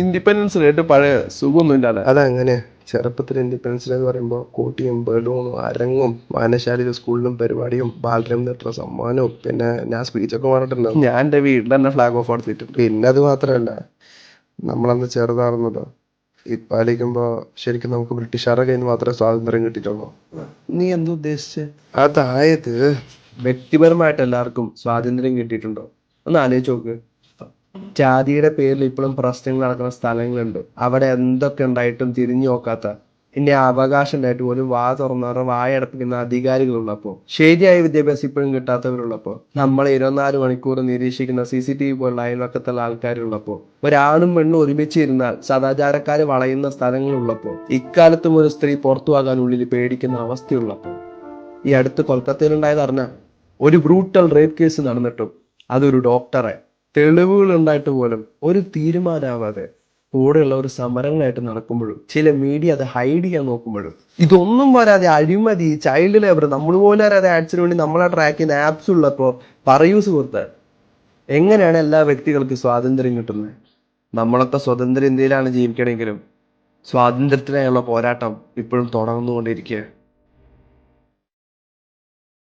Independence day പഴയ സുഖമൊന്നുമില്ല. അതങ്ങനെ ചെറുപ്പത്തിൽ ഇൻഡിപെൻഡൻസ് ഡേ എന്ന് പറയുമ്പോൾ കോട്ടിയും ബലൂണും അരങ്ങും വായനശാലയിലെ സ്കൂളിലും പരിപാടിയും ബാലരംഗ സമ്മാനവും പിന്നെ ഞാൻ സ്പീച്ചൊക്കെ പറഞ്ഞിട്ടുണ്ടാവും. ഞാൻ എൻ്റെ വീട്ടിൽ തന്നെ ഫ്ലാഗ് ഓഫ് എടുത്തിട്ടുണ്ട്. പിന്നെ അത് മാത്രമല്ല, നമ്മളന്ന് ചെറുതാറുന്നല്ലോ. ഇപ്പം ആലോചിക്കുമ്പോൾ ശരിക്കും നമുക്ക് ബ്രിട്ടീഷുകാരുടെ കയ്യിൽ നിന്ന് മാത്രമേ സ്വാതന്ത്ര്യം കിട്ടിയിട്ടുള്ളൂ. നീ എന്താ ഉദ്ദേശിച്ചേ? അതായത് വ്യക്തിപരമായിട്ട് എല്ലാവർക്കും സ്വാതന്ത്ര്യം കിട്ടിയിട്ടുണ്ടോ? ഒന്ന് ആലോചിച്ച് നോക്ക്. ജാതിയുടെ പേരിൽ ഇപ്പോഴും പ്രശ്നങ്ങൾ നടക്കുന്ന സ്ഥലങ്ങളുണ്ട്. അവിടെ എന്തൊക്കെ ഉണ്ടായിട്ടും തിരിഞ്ഞു നോക്കാത്ത, ഇനി അവകാശം ഉണ്ടായിട്ട് പോലും തുറന്നവരുടെ വായടപ്പിക്കുന്ന അധികാരികളുള്ളപ്പോൾ, ശരിയായ വിദ്യാഭ്യാസം ഇപ്പോഴും കിട്ടാത്തവരുള്ളപ്പോൾ, നമ്മളെ 24 മണിക്കൂർ നിരീക്ഷിക്കുന്ന CCTV പോലുള്ള അയൽവക്കത്തുള്ള ആൾക്കാരുള്ളപ്പോൾ, ഒരാണും പെണ്ണും ഒരുമിച്ച് ഇരുന്നാൽ സദാചാരക്കാര് വളയുന്ന സ്ഥലങ്ങളുള്ളപ്പോൾ, ഇക്കാലത്തും ഒരു സ്ത്രീ പുറത്തു പോകാൻ ഉള്ളിൽ പേടിക്കുന്ന അവസ്ഥയുള്ളപ്പോൾ, ഈ അടുത്ത് കൊൽക്കത്തയിലുണ്ടായത് അറിഞ്ഞാൽ ഒരു ബ്രൂട്ടൽ റേപ്പ് കേസ് നടന്നിട്ടും അതൊരു ഡോക്ടറെ, തെളിവുകൾ ഉണ്ടായിട്ട് പോലും ഒരു തീരുമാനമാവാതെ കൂടെയുള്ള ഒരു സമരങ്ങളായിട്ട് നടക്കുമ്പോഴും, ചില മീഡിയ അത് ഹൈഡ് ചെയ്യാൻ നോക്കുമ്പോഴും, ഇതൊന്നും വരാതെ അഴിമതി, ചൈൽഡ് ലേബർ, നമ്മൾ പോലും അറിയാതെ ആഡ്സിന് വേണ്ടി നമ്മളെ ട്രാക്ക് ചെയ്യുന്ന ആപ്സ് ഉള്ളപ്പോൾ പറയൂ സുഹൃത്ത്, എങ്ങനെയാണ് എല്ലാ വ്യക്തികൾക്ക് സ്വാതന്ത്ര്യം കിട്ടുന്നത്? നമ്മളൊക്കെ സ്വതന്ത്ര ഇന്ത്യയിലാണ് ജീവിക്കണമെങ്കിലും സ്വാതന്ത്ര്യത്തിനായുള്ള പോരാട്ടം ഇപ്പോഴും തുടർന്നുകൊണ്ടിരിക്കുക.